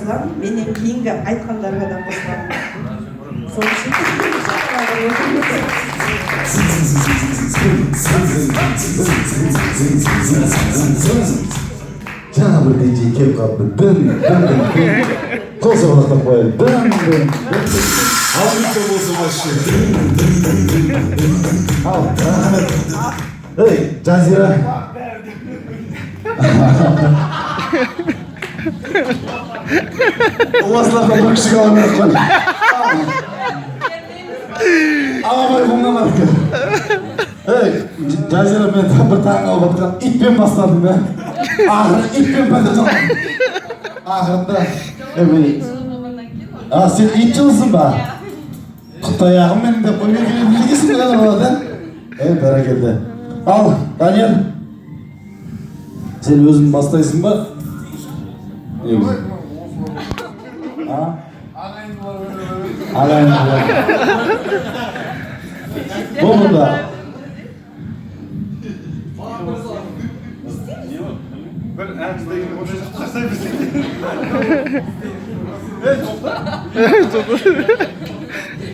косулам, менен кийинки айткандарга да косулам. Сол үчүн жаңа бір DJ келіп қалыпты. Дын. Қол соғалақтап қояйық. Дын. Al mikro bolsa başı. Ал, рахмет. Ей, Жазира. Уасылардан бір кіші қалам айтқан. Ағабай қонған арты. Ей, Жазира, мен бір таң алып атқан итпен бастадым да. Ақыры итпен пәтер жалдым. Ақырында, сен ит жылысың ба? Құттаяғым мен деп қоймен келіп білгесін ғана болады. Бәрекелді. Ал, Данияр. Сен өзің бастайсың ба? Ағайын бар. Болында. Ben Ernst'deyim, o çocuk tasayı bizi. Evet,